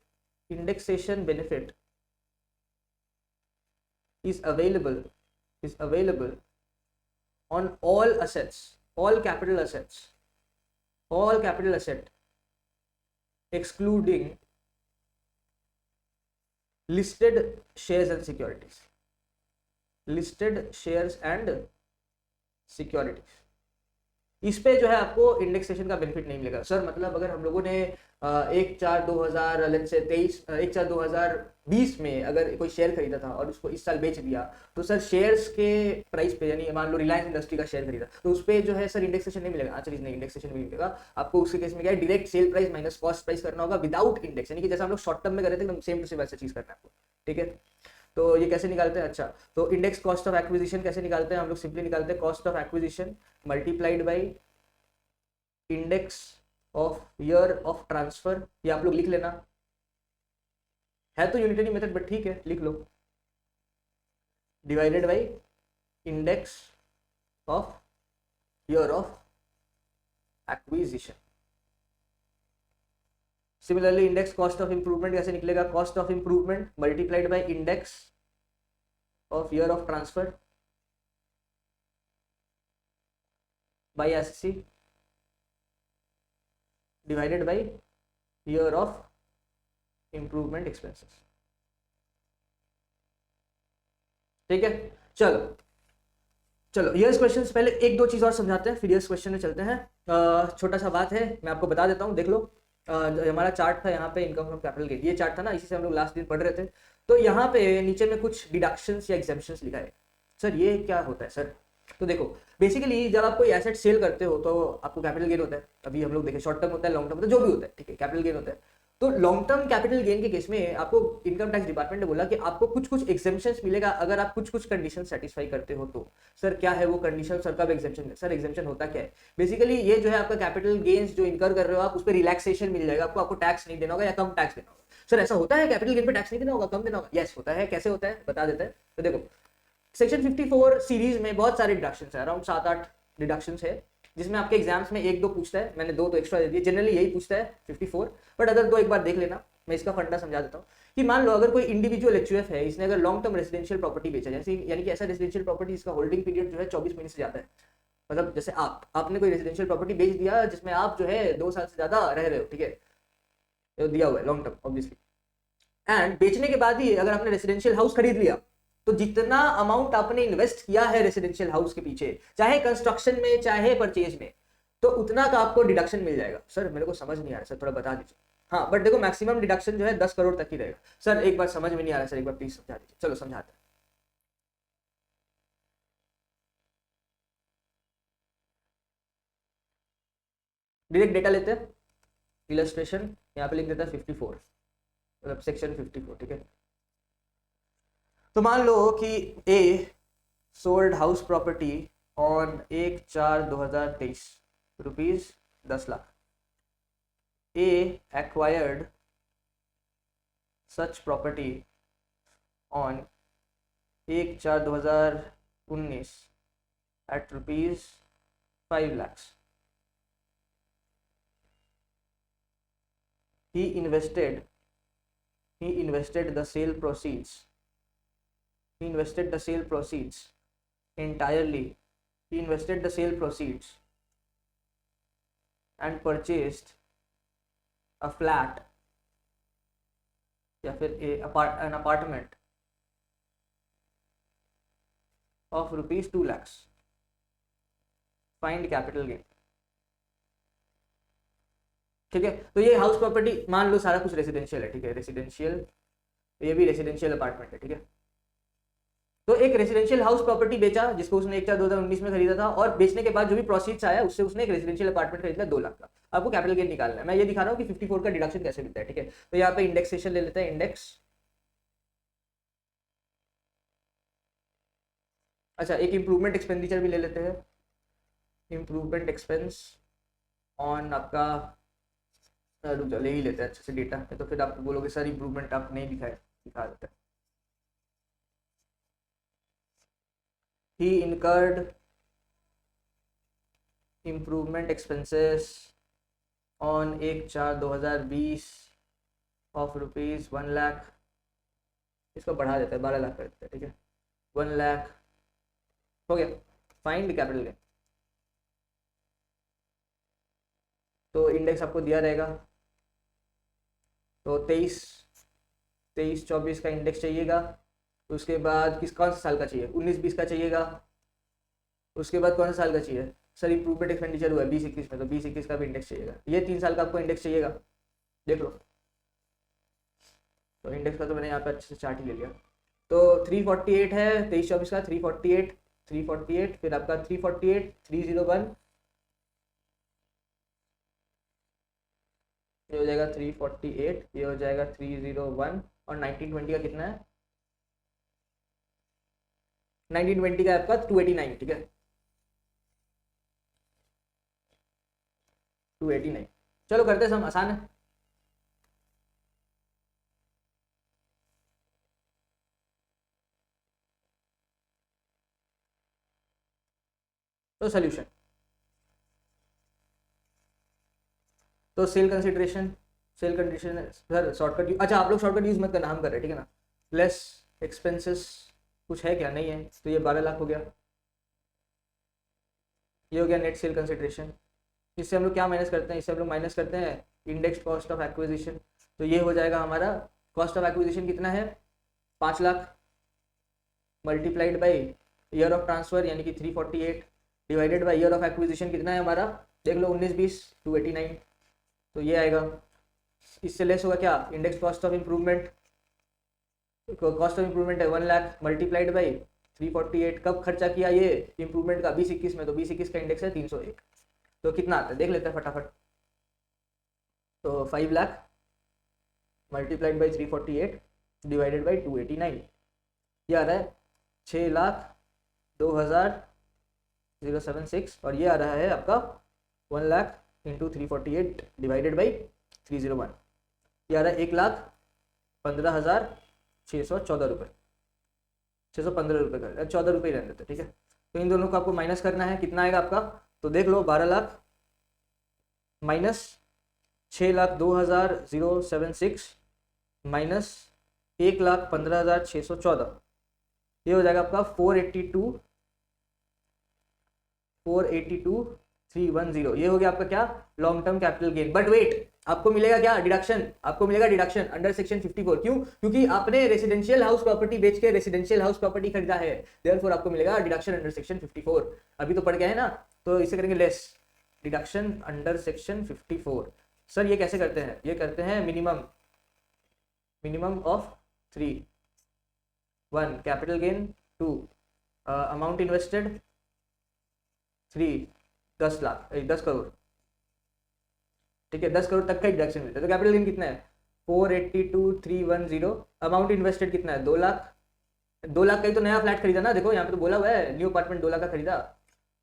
is available on all assets, all capital asset excluding listed shares and securities, इस पे जो है आपको इंडेक्सेशन का बेनिफिट नहीं मिलेगा। सर मतलब अगर हम लोगों ने 1/4/2020 में अगर कोई शेयर खरीदा था और उसको इस साल बेच दिया, तो सर शेयर्स के प्राइस पे, यानी मान लो रिलायंस इंडस्ट्री का शेयर खरीदा, तो उस पे जो है सर इंडेक्सेशन नहीं मिलेगा। चलिए नहीं, इंडेक्सेशन नहीं मिलेगा आपको, उसके केस में क्या है, direct sale price minus cost price करना होगा विदाउट इंडेक्स, यानी कि जैसा हम लोग शॉर्ट टर्म में कर रहे थे एकदम सेम टू सेम वैसा चीज करना है आपको, ठीक है। तो ये कैसे निकालते हैं, अच्छा तो इंडेक्स कॉस्ट ऑफ एक्विजिशन कैसे निकालते हैं हम लोग, सिंपली निकालते हैं cost of acquisition multiplied by index of year of transfer, ये आप लोग लिख लेना, है तो यूनिटरी मेथड बट ठीक है लिख लो, divided by index of year of acquisition. Similarly index cost of improvement कैसे निकलेगा? Cost of improvement multiplied by index of year of transfer by SC divided by year of improvement expenses. ठीक है, चलो चलो यस क्वेश्चन से पहले एक दो चीज और समझाते हैं, फिर यस क्वेश्चन में चलते हैं। छोटा सा बात है, मैं आपको बता देता हूँ, देख लो। हमारा चार्ट था यहाँ पे इनकम फ्रॉम कैपिटल गेन, ये चार्ट था ना, इसी से हम लोग लास्ट दिन पढ़ रहे थे। तो यहाँ पे नीचे में कुछ डिडक्शंस या एग्जेम्पशंस लिखा है। सर ये क्या होता है सर? तो देखो बेसिकली जब आप कोई एसेट सेल करते हो तो आपको कैपिटल गेन होता है। अभी हम लोग देखें शॉर्ट टर्म होता है, लॉन्ग टर्म होता है, जो भी होता है, ठीक है, कैपिटल गेन होता है। तो लॉन्ग टर्म कैपिटल गेन के केस में आपको इनकम टैक्स डिपार्टमेंट ने बोला कि आपको कुछ कुछ एग्जेम्पशंस मिलेगा अगर आप कुछ कुछ कंडीशन सेटिस्फाई करते हो तो। सर क्या है वो कंडीशन? सर कब एग्जेम्पशन? सर एग्जेम्पशन होता क्या है? बेसिकली ये जो है आपका कैपिटल गेन्स जो इनकर कर रहे हो आप, उस पर रिलैक्सेशन मिल जाएगा आपको टैक्स नहीं देना होगा या कम टैक्स देना होगा। सर ऐसा होता है कैपिटल गेन पे टैक्स नहीं देना होगा, कम देना होगा? यस होता है। कैसे होता है बता देते हैं। तो देखो सेक्शन 54 सीरीज में बहुत सारे डिडक्शंस है, अराउंड 7-8 डिडक्शंस है, जिसमें आपके एग्जाम्स में एक दो पूछता है। मैंने दो तो एक्स्ट्रा दे दिए, जनरली यही पूछता है 54, बट अगर दो एक बार देख लेना। मैं इसका फंडा समझा देता हूँ कि मान लो अगर कोई इंडिविजुअल एचयूएफ है, इसने अगर लॉन्ग टर्म रेजिडेंशियल प्रॉपर्टी बेचा, जैसे यानी कि ऐसा रेजिडेंशियल प्रॉपर्टी जिसका होल्डिंग पीरियड जो है 24 महीने से ज्यादा है, मतलब जैसे आपने कोई रेजिडेंशियल प्रॉपर्टी बेच दिया जिसमें आप जो है 2 साल से ज्यादा रह रहे हो, ठीक है, तो दिया हुआ है लॉन्ग टर्म ऑब्वियसली। एंड बेचने के बाद ही अगर आपने रेजिडेंशियल हाउस खरीद लिया तो जितना अमाउंट आपने इन्वेस्ट किया है रेजिडेंशियल हाउस के पीछे, चाहे कंस्ट्रक्शन में चाहे परचेज में, तो उतना का आपको डिडक्शन मिल जाएगा। सर मेरे को समझ नहीं आ रहा सर, थोड़ा बता दीजिए। हाँ बट देखो मैक्सिमम डिडक्शन जो है 10 करोड़ तक ही रहेगा। सर एक बार समझ में नहीं आ रहा सर, एक बार प्लीज समझा दीजिए। चलो समझाते हैं। डायरेक्ट डेटा लेते हैं, इलस्ट्रेशन यहाँ पे लिख देता है 54, मतलब सेक्शन 54, ठीक है। तो मान लो कि A sold house property on 1/4/2023 rupees 10 lakh. A acquired such property on 1/4/2019 at rupees 5 lakhs. He invested the sale proceeds. He invested the sale proceeds entirely. He invested the sale proceeds and purchased a flat या फिर an apartment of rupees 2 lakhs. Find capital gain. ठीक है, तो ये house property मान लो सारा कुछ residential है, ठीक है, रेसिडेंशियल, ये भी रेसिडेंशियल अपार्टमेंट है, ठीक है। तो एक रेसिडेंशियल हाउस प्रॉपर्टी बेचा जिसको उसने 1/4/2019 में खरीदा था, और बेचने के बाद जो भी प्रोसीड्स आया उससे उसने एक रेसिडेंशियल अपार्टमेंट खरीदा 2 लाख का। आपको कैपिटल गेन निकालना है। मैं ये दिखा रहा हूँ कि 54 का डिडक्शन कैसे मिलता है, ठीक है। तो यहाँ पे इंडेक्सेशन ले लेते हैं, इंडेक्स। अच्छा एक इंप्रूवमेंट एक्सपेंडिचर भी ले लेते हैं, इंप्रूवमेंट एक्सपेंस ऑन आपका, रुक जा ले ही लेते हैं अच्छे से डेटा, तो फिर आप बोलोगे सर इंप्रूवमेंट आप नहीं दिखाए, दिखा देते हैं। He incurred improvement expenses on 1/4/2020 of rupees 1 lakh, इसको बढ़ा देते हैं 12 लाख कर देते हैं, ठीक है, 1 लाख हो गया। फाइंड कैपिटल गेन, तो इंडेक्स आपको दिया रहेगा, तो 23-24 का इंडेक्स चाहिएगा। उसके बाद कौन सा साल का चाहिए? 19-20 का चाहिएगा। उसके बाद कौन सा साल का चाहिए? सर इंप्रूवमेंट एक्सपेंडिचर हुआ है 20-21 में, तो 20-21 का भी इंडेक्स चाहिएगा। ये 3 साल का आपको इंडेक्स चाहिएगा, देख लो। तो इंडेक्स का तो मैंने यहाँ पे अच्छे से चार्ट ही ले लिया। तो 348 है 23-24 का, 348, फिर आपका 348, 301, ये हो जाएगा 348, ये हो जाएगा 301, और 1920 का कितना है? 1920 का आपका 289, ठीक है, 289। चलो करते हैं, आसान है। तो सोल्यूशन, तो sale consideration, sale condition sir shortcut, अच्छा आप लोग शॉर्टकट यूज मत करना, हम कर रहे हैं ठीक है ना। लेस एक्सपेंसेस कुछ है क्या, नहीं है, तो ये 12 लाख हो गया। ये हो गया नेट सेल कंसिडरेशन। इससे हम लोग क्या माइनस करते हैं, इससे हम लोग माइनस करते हैं इंडेक्स कॉस्ट ऑफ एक्विजिशन। तो ये हो जाएगा हमारा कॉस्ट ऑफ एक्विजिशन कितना है, 5 lakh, multiplied by year of transfer यानी कि 348, divided by year of acquisition कितना है हमारा, देख लो 19-20 289। तो ये आएगा, इससे लेस होगा क्या, index cost of improvement, cost of improvement है 1 लाख मल्टीप्लाइड बाई 348। कब खर्चा किया ये इम्प्रूवमेंट का, 2021 में, तो 2021 का इंडेक्स है 301। तो कितना आता है देख लेते हैं फटाफट। तो 5 lakh multiplied by 348 divided by 289, ये आ रहा है 6,02,076, और ये आ रहा है आपका 1 लाख इंटू 348 डिवाइडेड बाई 301, ये आ रहा है 1,15,614 रुपये, 615 रुपये का, 14 रुपये ही रहने देते ठीक है। तो इन दोनों को आपको माइनस करना है, कितना आएगा आपका, तो देख लो 12 लाख माइनस 6,02,076 माइनस 1,15,614, ये हो जाएगा आपका 482,310। ये हो गया आपका क्या, long term capital gain. But wait, आपको मिलेगा क्या, डिडक्शन, आपको मिलेगा डिडक्शन अंडर सेक्शन 54। क्यों, क्योंकि आपने रेसिडेंशियल हाउस प्रॉपर्टी बेच के रेसिडेंशियल हाउस प्रॉपर्टी खरीदा है, देयरफॉर आपको मिलेगा डिडक्शन अंडर सेक्शन 54। अभी तो पढ़ गया है ना, तो इसे करेंगे less deduction under section 54। Sir ये कैसे करते हैं, ये करते हैं minimum of 3, 1 capital gain, 2 amount invested, 3 10 lakh 10 crore, ठीक है 10 करोड़ तक का डिडक्शन मिलता है। तो कैपिटल गेन कितना है 482,310, अमाउंट इन्वेस्टेड कितना है 2 लाख, 2 लाख का ही तो नया फ्लैट खरीदा ना, देखो यहाँ पे तो बोला हुआ है न्यू अपार्टमेंट 2 लाख का खरीदा,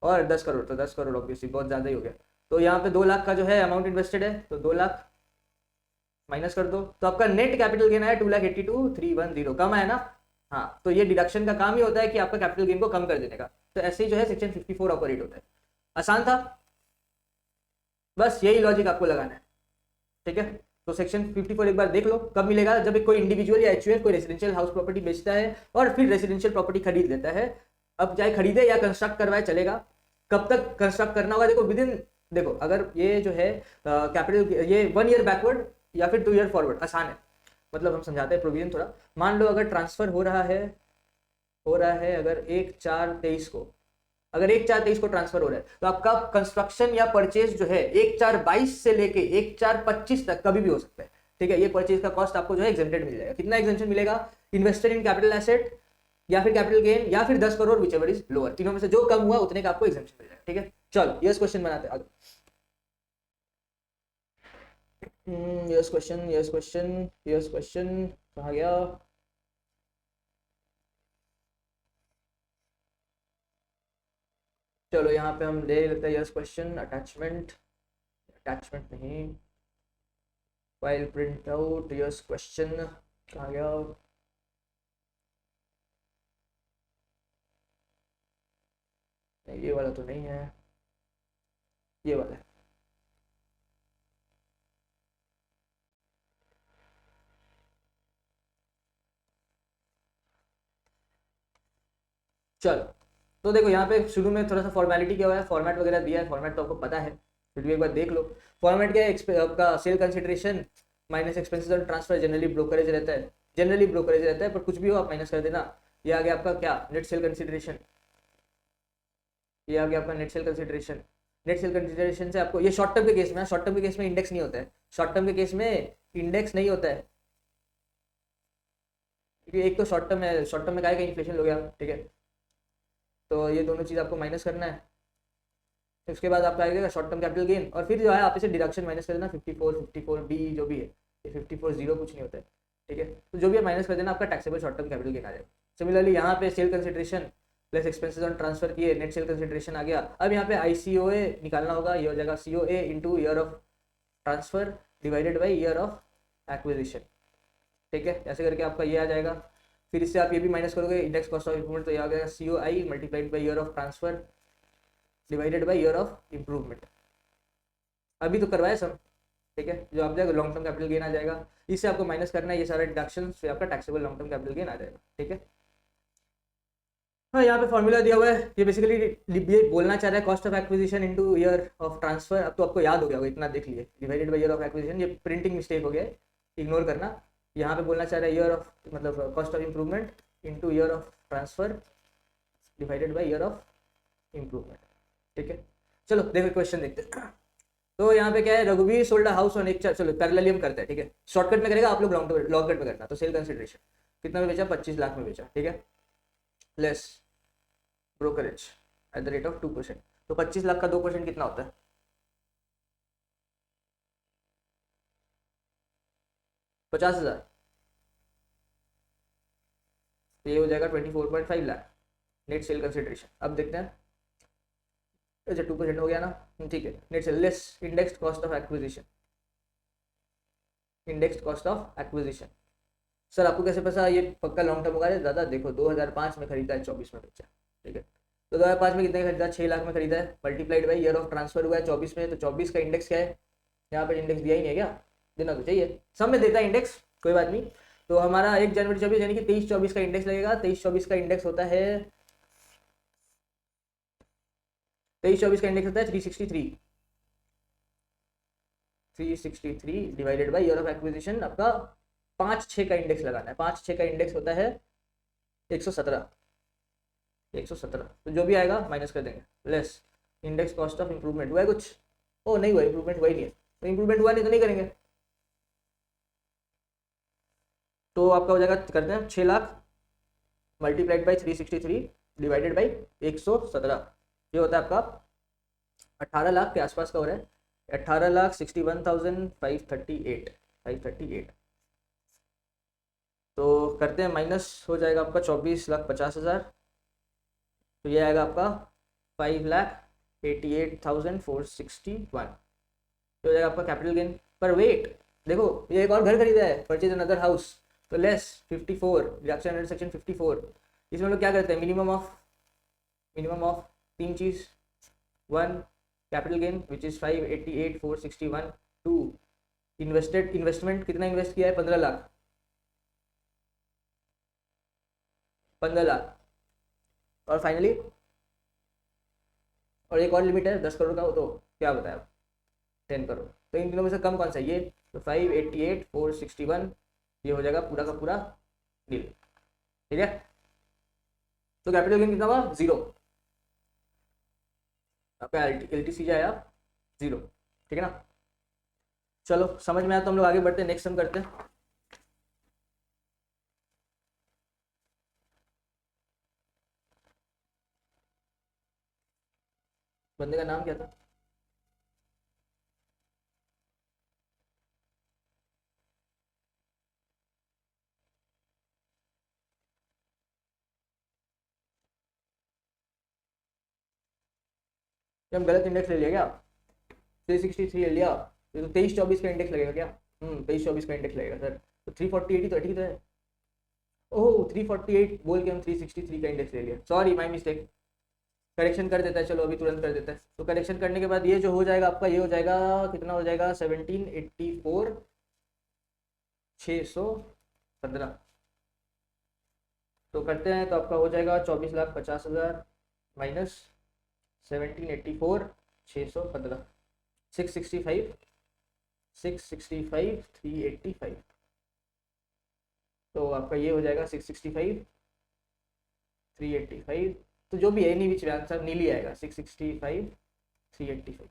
और 10 करोड़, तो 10 करोड़ ऑब्वियसली बहुत ज्यादा ही हो गया। तो यहाँ पे 2 लाख का जो है अमाउंट इन्वेस्टेड है, तो 2 लाख माइनस कर दो, तो आपका नेट कैपिटल गेन है 2,82,310, कम है ना। हाँ, तो ये डिडक्शन का काम ही होता है कि आपका कैपिटल गेन को कम कर देने का। तो ऐसे ही जो है सेक्शन 54 ऑपरेट होता है। आसान था, बस यही लॉजिक आपको लगाना है ठीक है। तो सेक्शन 54 एक बार देख लो, कब मिलेगा, जब एक कोई इंडिविजुअल या एचयूएफ कोई रेसिडेंशियल हाउस प्रॉपर्टी बेचता है और फिर रेसिडेंशियल प्रॉपर्टी खरीद लेता है। अब चाहे खरीदे या कंस्ट्रक्ट करवाए चलेगा। कब तक कंस्ट्रक्ट करना होगा, देखो विद इन, देखो अगर ये जो है कैपिटल ये 1 ईयर बैकवर्ड या फिर 2 ईयर फॉरवर्ड, आसान है, मतलब हम समझाते हैं प्रोविजन थोड़ा। मान लो अगर ट्रांसफर हो रहा है अगर 1/4/23 को, अगर 1/4/23 को ट्रांसफर हो रहा है, तो आपका कंस्ट्रक्शन या परचेज जो है 1/4/22 से लेके 1/4/25 तक कभी भी हो सकता है ठीक है। ये परचेज का कॉस्ट आपको जो है एग्जेम्प्टेड मिल जाएगा। कितना एग्जेम्पशन मिलेगा, इन्वेस्टेड इन कैपिटल एसेट या फिर कैपिटल गेन या फिर 10 crore, which ever is lower, तीनों में से जो कम हुआ उतने का आपको एग्जेम्प्शन मिल जाएगा ठीक है। चलो यस क्वेश्चन बनाते हैं, यस क्वेश्चन कहाँ गया। चलो यहाँ पे हम ले लेते हैं यस क्वेश्चन, अटैचमेंट नहीं, file print out, yes question कहाँ गया। नहीं ये वाला तो नहीं है, ये वाला है। चलो तो देखो यहाँ पे शुरू में थोड़ा सा फॉर्मेलिटी क्या हुआ है, फॉर्मेट वगैरह दिया है, फॉर्मेट तो आपको पता है, फिर भी एक बार देख लो। फॉर्मेट क्या है, आपका सेल कंसिडरेशन माइनस एक्सपेंसेस और ट्रांसफर, जनरली ब्रोकरेज रहता है, पर कुछ भी हो आप माइनस कर देना। ये आ गया आपका क्या, नेट सेल कंसिडरेशन, ये आ गया आपका net sale consideration. Net sale consideration से आपको ये शॉर्ट टर्म के केस में, शॉर्ट टर्म के केस में इंडेक्स नहीं होता है, शॉर्ट टर्म के केस में इंडेक्स नहीं होता है, क्योंकि एक तो शॉर्ट टर्म है, शॉर्ट टर्म में क्या इन्फ्लेशन हो गया ठीक है। तो ये दोनों चीज़ आपको माइनस करना है। उसके बाद आपका आएगा शॉर्ट टर्म कैपिटल गेन, और फिर जो है आप इसे डिडक्शन माइनस कर देना 54 बी जो भी है, ये 54 जीरो कुछ नहीं होता है ठीक है। तो जो भी है माइनस कर देना, आपका taxable short term capital gain आ जाएगा। सिमिलरली यहाँ पे sale consideration plus expenses on transfer किए, नेट सेल कंसिडरेशन आ गया। अब यहाँ पे ICOA निकालना होगा, ये हो जाएगा COA into year of transfer divided by year of acquisition ठीक है। ऐसे करके आपका ये आ जाएगा। फिर इससे आप ये भी माइनस करोगे इंडेक्स कॉस्ट ऑफ इम्प्रूवमेंट, तो ये आ गया COI multiplied by year of transfer divided by year of improvement. अभी तो करवाया सब, ठीक है। जो आप जाएगा लॉन्ग टर्म कैपिटल गेन आ जाएगा, इससे आपको माइनस करना है ये सारा डिडक्शन, फिर आपका taxable long term capital gain आ जाएगा, ठीक है। हाँ, यहाँ पे फॉर्मूला दिया हुआ है, ये बेसिकली ये बोलना चाह रहा है cost of acquisition into year of transfer. अब तो आपको याद हो गया होगा, इतना देख लिए, divided by year of acquisition, ये प्रिंटिंग मिस्टेक हो गया है, इग्नोर करना। यहाँ पे बोलना चाह रहा है ईयर ऑफ मतलब cost of improvement into year of transfer divided by year of improvement, ठीक है। चलो देखो क्वेश्चन देखते हैं। तो यहाँ पे क्या है, रघुवीर सोल्ड हाउस ऑन एक, चलो पैरेलली हम करते हैं, ठीक है। शॉर्टकट में करेगा, आप लोग लॉन्ग कट में करना। तो सेल कंसिडरेशन कितना में बेचा, 25 लाख में बेचा, ठीक है। Less brokerage at the rate of 2%। तो 25 लाख का 2% कितना होता है, 50,000। तो ये हो जाएगा 24.5 लाख नेट सेल कंसिडरेशन। अब देखते हैं, अच्छा 2% हो गया ना, ठीक है। Net cell less indexed cost of acquisition, indexed cost of acquisition. Sir आपको कैसे पता ये पक्का लॉन्ग टर्म होगा? दादा देखो 2005 में खरीदा है, 24 में बेचा, ठीक है। तो 2005 में कितने का खरीदा, 6 लाख में खरीदा है, multiplied by year of transfer हुआ है 24 में। तो 24 का इंडेक्स क्या है, यहाँ पर इंडेक्स दिया ही नहीं है क्या, देना तो चाहिए, सब में देता है इंडेक्स, कोई बात नहीं। तो हमारा 1 जनवरी 24 यानी कि 23-24 का इंडेक्स लगेगा। 23-24 का इंडेक्स होता है, 23-24 का इंडेक्स होता है 363 divided by year of acquisition. आपका 5-6 का इंडेक्स लगाना है, 5-6 का इंडेक्स होता है 117। तो जो भी आएगा माइनस कर देंगे, less index cost of improvement. हुआ है कुछ? ओ नहीं हुआ, इंप्रूवमेंट हुआ ही नहीं है। तो इंप्रूवमेंट हुआ नहीं तो नहीं करेंगे। तो आपका हो जाएगा, करते हैं 6 lakh multiplied by 363 divided by 117। ये होता है आपका 18 लाख के आसपास का हो रहा है, 18,61,538। तो करते हैं माइनस, हो जाएगा आपका 24,50,000। तो ये आएगा आपका 5,88,461। तो हो जाएगा आपका कैपिटल गेन। पर वेट देखो, ये एक और घर खरीदा है, परचेज अनदर हाउस। तो लेस 54 डिडक्शन अंडर सेक्शन 54। इसमें हम लोग क्या करते हैं, मिनिमम ऑफ 3 चीज। 1 capital gain which is 5,88,461। 2 investment, कितना इन्वेस्ट किया है, 15 लाख। 15 लाख। और फाइनली और एक और लिमिट है 10 करोड़ का, वो तो क्या बताया, 10 करोड़। तो इन तीनों में से कम कौन सा है, ये। तो 5,88,461 ये हो जाएगा पूरा का पूरा डील, ठीक है। तो कैपिटल गेन कितना हुआ, 0। आपका LTC आया 0, ठीक है ना। चलो समझ में आया तो हम लोग आगे बढ़ते हैं, नेक्स्ट हम करते हैं। बंदे का नाम क्या था, हम गलत इंडेक्स ले लिया क्या, 363 ले लिया। ये तो 23-24 का इंडेक्स लगेगा क्या, 23-24 का इंडेक्स लगेगा सर। तो 348 तो ठीक है। ओह 348 बोल के हम 363 का इंडेक्स ले लिया, सॉरी माई मिस्टेक। करेक्शन कर देता है, चलो अभी तुरंत कर देता है। तो करेक्शन करने के बाद ये जो हो जाएगा आपका, ये हो जाएगा कितना हो जाएगा, 17,84,615। तो करते हैं, तो आपका हो जाएगा 24,50,000 माइनस 17,84,615, 665,385। तो आपका ये हो जाएगा 665,385। तो जो भी है नहीं बीच में आंसर नील ही आएगा, 665,385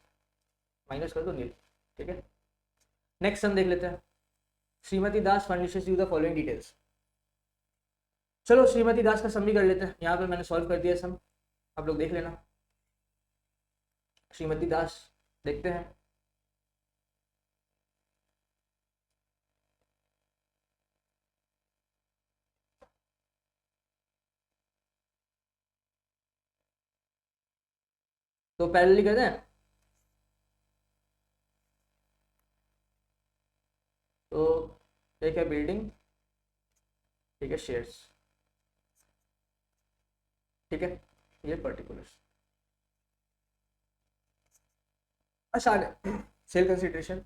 माइनस कर दो नील, ठीक है। नेक्स्ट हम देख लेते हैं, Shrimati Das furnishes you the following details. चलो श्रीमती दास का सम भी कर लेते हैं, यहाँ पे मैंने सॉल्व कर दिया सम, आप लोग देख लेना। श्रीमती दास देखते हैं, तो पैरेलली करते हैं। तो एक है बिल्डिंग, ठीक है, शेयर्स, ठीक है, ये पर्टिकुलर। आसान है। सेल कंसिडरेशन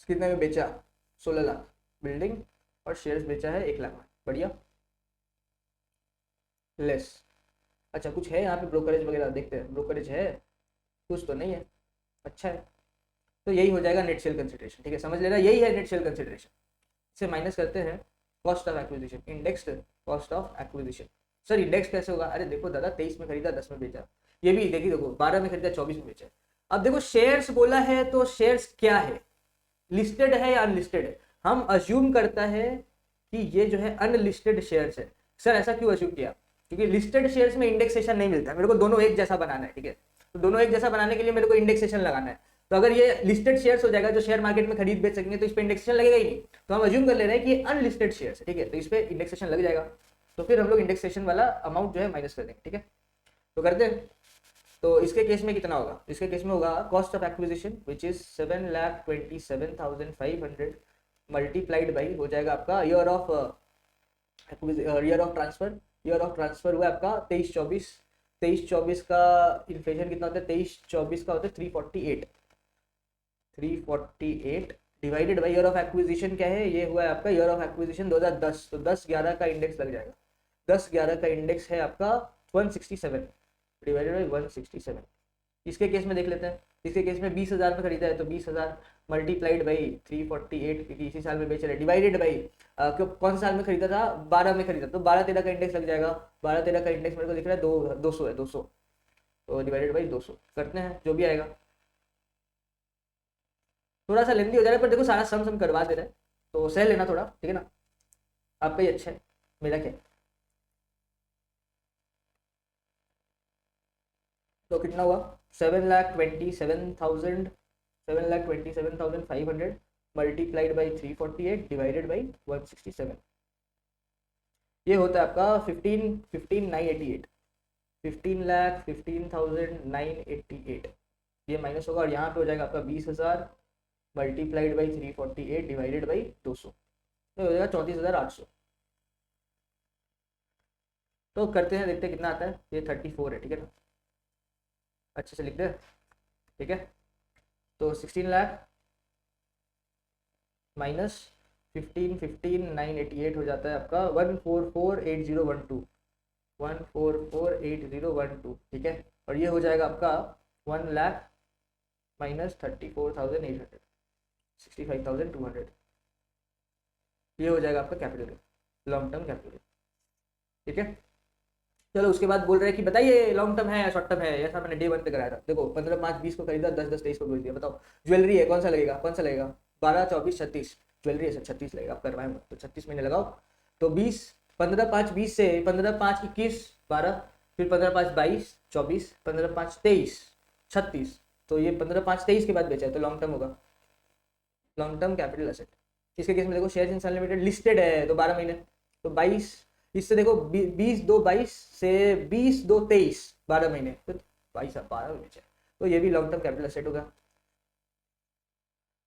कितने में बेचा, 16 लाख बिल्डिंग, और शेयर्स बेचा है 1 लाख में, बढ़िया। लेस, अच्छा कुछ है यहाँ पे ब्रोकरेज वगैरह, देखते हैं ब्रोकरेज है, कुछ तो नहीं है, अच्छा है। तो यही हो जाएगा नेट सेल कंसिडरेशन, ठीक है, समझ लेना यही है नेट सेल कंसिडरेशन। इसे माइनस करते हैं cost of acquisition, indexed cost of acquisition. Sir index कैसे होगा, अरे देखो दादा 23 में खरीदा 10 में बेचा, ये भी देखिए, देखो 12 में खरीदा 24 में बेचा। अब देखो शेयर्स बोला है तो शेयर्स क्या है, लिस्टेड है या अनलिस्टेड है। हम अज्यूम करता है कि ये जो है अनलिस्टेड शेयर्स है। सर ऐसा क्यों अज्यूम किया, क्योंकि लिस्टेड शेयर्स में इंडेक्सेशन नहीं मिलता, मेरे को दोनों एक जैसा बनाना है, ठीक है, तो दोनों एक जैसा बनाने के लिए मेरे को इंडेक्सेशन लगाना है। तो अगर ये लिस्टेड शेयर्स हो जाएगा जो शेयर मार्केट में खरीद बेच सकेंगे तो इस पर इंडेक्सेशन लगेगा ही नहीं, तो हम अज्यूम कर ले रहे हैं कि ये अनलिस्टेड शेयर्स है, ठीक है, तो इस पर इंडेक्सेशन लग जाएगा। तो फिर हम लोग इंडेक्सेशन वाला अमाउंट जो है माइनस कर देंगे, ठीक है, तो करते हैं। तो इसके केस में कितना होगा, इसके केस में होगा cost of acquisition which is 7,27,500 multiplied by, हो जाएगा आपका year of transfer. Year of transfer हुआ आपका 23-24, 23-24 का इन्फ्लेशन कितना होता है, 23-24 का होता है 348 divided by year of acquisition क्या है, ये हुआ है आपका ईयर ऑफ एक्विजिशन 2010, तो 10-11 का इंडेक्स लग जाएगा, 10-11 का इंडेक्स है आपका 167 डिवाइडेड बाई 167। इसके केस में देख लेते हैं, इसके केस में 20,000 में खरीदा है तो 20,000 मल्टीप्लाइड बाई 348, क्योंकि इसी साल में बेच रहे हैं, डिवाइडेड बाई कौन सा साल में खरीदा था, 12 में खरीदा, तो 12-13 का इंडेक्स लग जाएगा। 12-13 का इंडेक्स मेरे को दिख रहा है 200 है, 200, तो डिवाइडेड बाई 200 करते हैं, जो भी आएगा। थोड़ा सा लेंदी हो जा रहा है पर देखो सारा सम करवा दे रहे हैं, तो सह लेना थोड़ा, ठीक है ना, आपका ही अच्छा है, मेरा क्या। तो कितना हुआ, 7,27,500 मल्टीप्लाइड बाई 348 डिवाइडेड बाई 167, ये होता है आपका 15,988, 15,15,988, ये माइनस होगा और यहाँ पे हो जाएगा आपका 20,000 मल्टीप्लाइड बाई 348 डिवाइडेड बाई 200, तो हो जाएगा 34,800। तो करते हैं, देखते हैं कितना आता है, ये 34 है, ठीक है ना, अच्छे से लिख दे, ठीक है। तो 16 लाख माइनस 15,15,988 हो जाता है आपका 1448012, 1448012, ठीक है, और ये हो जाएगा आपका 1 लाख माइनस 34,800, 65,200, ये हो जाएगा आपका कैपिटल, लॉन्ग टर्म कैपिटल, ठीक है। चलो उसके बाद बोल रहे हैं कि बताइए लॉन्ग टर्म है या शॉर्ट टर्म है, ऐसा मैंने डे 1 पे कराया था, देखो 15/5/20 को खरीदा, 10/10/23 को बेच दिया, बताओ ज्वेलरी है, कौन सा लगेगा, कौन सा लगेगा, 12/24/36 ज्वेलरी है सर, 36 लगेगा, आप करवाए मत, तो 36 महीने लगाओ, तो 20, 15/5/20 से 15/5/21 12, फिर 15/5/22 24, 15/5/23 36, तो ये 15/5/23 के बाद बेचा है, तो लॉन्ग टर्म होगा, लॉन्ग टर्म कैपिटल एसेट। इसके केस में देखो शेयर इंसान लिमिटेड लिस्टेड है तो 12 महीने, तो 22, इससे देखो 20/2/22 से 20/2/23 12 महीने, तो 22/12 में बेचा, तो ये भी लॉन्ग टर्म कैपिटल एसेट होगा।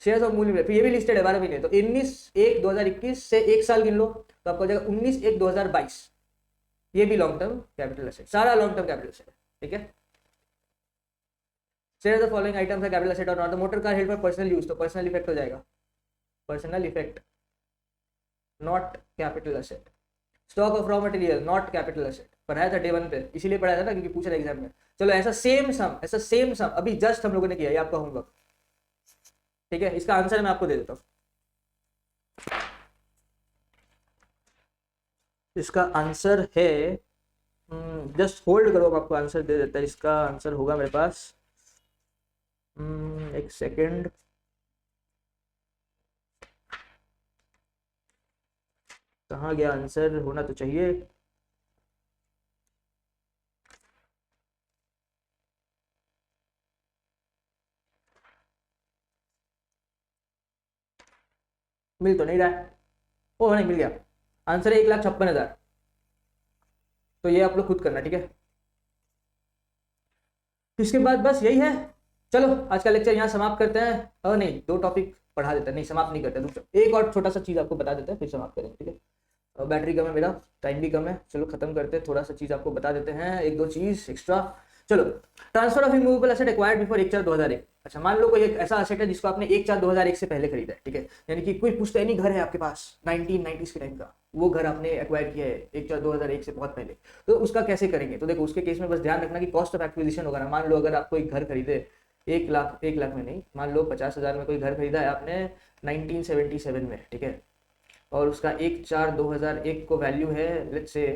शेयर्स ऑफ मूल्य फिर ये भी लिस्टेड है 12 महीने, तो 19/1/2021 से एक साल गिन लो तो आपको हो जाएगा 19/1/2022, ये भी लॉन्ग टर्म कैपिटल एसेट, सारा लॉन्ग टर्म कैपिटल एसेट है, ठीक है। शेयर द फॉलोइंग आइटम्स है कैपिटल एसेट और not, motor car held for personal use, तो पर्सनल इफेक्ट हो जाएगा, personal effect not capital asset. Stock of raw material not capital asset, पढ़ाया था डे 1 पे, इसीलिए पढ़ाया था ना क्योंकि पूछा था एग्जाम में। चलो ऐसा सेम सम अभी जस्ट हम लोगों ने किया, ये आपका होमवर्क, ठीक है, इसका आंसर मैं आपको दे देता हूँ, इसका आंसर है, जस्ट होल्ड करो, आपको आंसर दे देता है, इसका आंसर होगा मेरे पास, एक सेकेंड, कहाँ गया आंसर, होना तो चाहिए, मिल तो नहीं रहा है, ओ नहीं मिल गया, आंसर है 1,56,000, तो ये आप लोग खुद करना, ठीक है। इसके बाद बस यही है, चलो आज का लेक्चर यहाँ समाप्त करते हैं, और नहीं 2 टॉपिक पढ़ा देते हैं, नहीं समाप्त नहीं करते, रुक एक और छोटा सा चीज आपको बता देते हैं फिर समाप्त करेंगे, ठीक है, बैटरी कम है मेरा, टाइम भी कम है, चलो खत्म करते हैं, थोड़ा सा चीज आपको बता देते हैं, 1-2 चीज एक्स्ट्रा। चलो, transfer of immovable asset acquired before 1/4/2001। अच्छा, मान लो कोई एक ऐसा एसेट है जिसको आपने 1/4/2001 से पहले खरीदा है, ठीक है, यानी कि कोई पुश्तैनी घर है आपके पास 1990s के टाइम का, वो घर आपने एक्वायर किया है 1/4/2001 से बहुत पहले, तो उसका कैसे करेंगे? तो देखो, उसके केस में बस ध्यान रखना कि कॉस्ट ऑफ एक्विजिशन होगा ना। मान लो अगर आप कोई घर खरीदे 1 लाख में नहीं, मान लो 50,000 में कोई घर खरीदा है आपने 1977 में, ठीक है, और उसका 1/4/2001 को वैल्यू है लेट्स से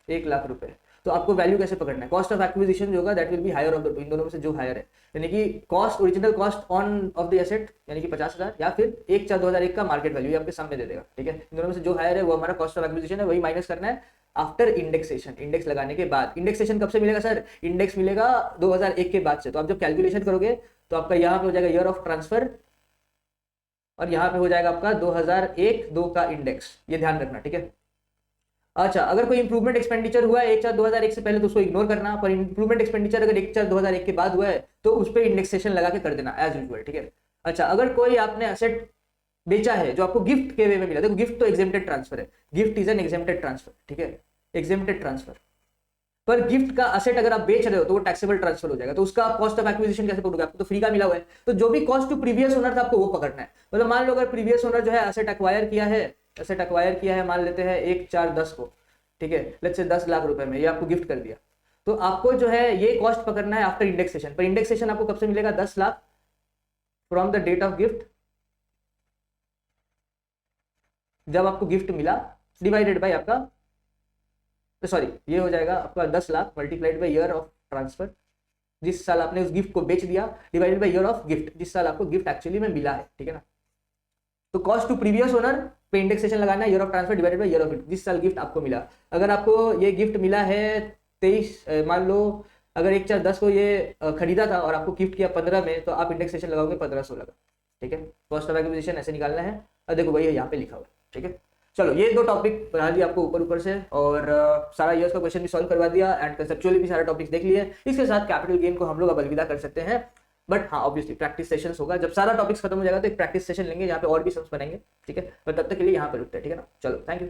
1 लाख रुपए, तो आपको वैल्यू कैसे पकड़ना है? कॉस्ट ऑफ एक्विजिशन जो होगा that will be higher of the two, इन दोनों में से जो हायर है, यानी कि cost, original cost on of the asset यानी कि 50,000, या फिर 1/4/2001 का मार्केट वैल्यू आपके सामने दे देगा, ठीक है। इन दोनों में से जो हायर है वो हमारा कॉस्ट ऑफ एक्विजिशन है, वही माइनस करना है आफ्टर इंडेक्सेशन, इंडेक्स लगाने के बाद। इंडेक्सेशन कब से मिलेगा सर? इंडेक्स मिलेगा 2001 के बाद से। तो आप जब कैलकुलेशन करोगे तो आपका यहाँ पे हो जाएगा ईयर ऑफ ट्रांसफर, और यहाँ पे हो जाएगा आपका 2001-2 का इंडेक्स, ये ध्यान रखना, ठीक है। अच्छा, अगर कोई इंप्रूवमेंट एक्सपेंडिचर हुआ है 1/4/2001 से पहले तो उसको इग्नोर करना, पर इंप्रूवमेंट एक्सपेंडिचर अगर 1/4/2001 के बाद हुआ है तो उस पर इंडेक्सेशन लगा के कर देना एज यूजुअल, ठीक है। अच्छा, अगर कोई आपने एसेट बेचा है जो आपको गिफ्ट के वे में मिला, देखो गिफ्ट तो एग्जेम्प्टेड ट्रांसफर है, gift is an exempted transfer, ठीक है, एग्जेम्प्टेड ट्रांसफर। पर गिफ्ट का असेट अगर आप बेच रहे हो तो वो टैक्सेबल ट्रांसफर हो जाएगा, तो उसका कॉस्ट ऑफ एक्विजिशन कैसे पकड़ोगे? आपको तो फ्री का मिला हुआ है, तो जो भी कॉस्ट टू प्रीवियस ओनर था आपको वो पकड़ना है। मतलब मान लो अगर प्रीवियस ओनर जो है एसेट एक्वायर किया है, एसेट एक्वायर किया है मान लेते हैं 1/4/10 को, ठीक है, लेट्स से 10 लाख रुपए में, ये आपको गिफ्ट कर दिया, तो आपको जो है ये कॉस्ट पकड़ना है आफ्टर इंडेक्सेशन। पर इंडेक्सेशन आपको कब से मिलेगा? 10 lakh from the date of gift, जब आपको गिफ्ट मिला, डिवाइडेड बाय आपका, तो सॉरी, ये हो जाएगा आपका 10 lakh multiplied by year of transfer, जिस साल आपने उस गिफ्ट को बेच दिया, divided by year of gift, जिस साल आपको गिफ्ट एक्चुअली में मिला है, ठीक है ना। तो कॉस्ट टू प्रीवियस ओनर पे इंडेक्सेशन लगाना है, year of transfer divided by year of gift, जिस साल गिफ्ट आपको मिला। अगर आपको ये गिफ्ट मिला है 23, मान लो अगर 1/4/10 को ये खरीदा था और आपको गिफ्ट किया 15 में, तो आप इंडेक्सेशन लगाओगे 15/16 का, ठीक है। कॉस्ट ऑफ एक्विजिशन ऐसे निकालना है, और देखो वही यहाँ पे लिखा हुआ है, ठीक है। चलो, ये 2 टॉपिक पढ़ा दिया आपको ऊपर ऊपर से, और सारा ईयर्स का क्वेश्चन भी सॉल्व करवा दिया, एंड कंसेप्चुअली भी सारे टॉपिक्स देख लिए। इसके साथ कैपिटल गेन को हम लोग अब अलविदा कर सकते हैं, बट हाँ ऑब्वियसली प्रैक्टिस सेशंस होगा, जब सारा टॉपिक्स खत्म हो जाएगा तो एक प्रैक्टिस सेशन लेंगे, यहाँ पे और भी सम्स बनाएंगे, ठीक है। पर तब तक के लिए यहाँ पे रुकते हैं, ठीक है ना। चलो, थैंक यू।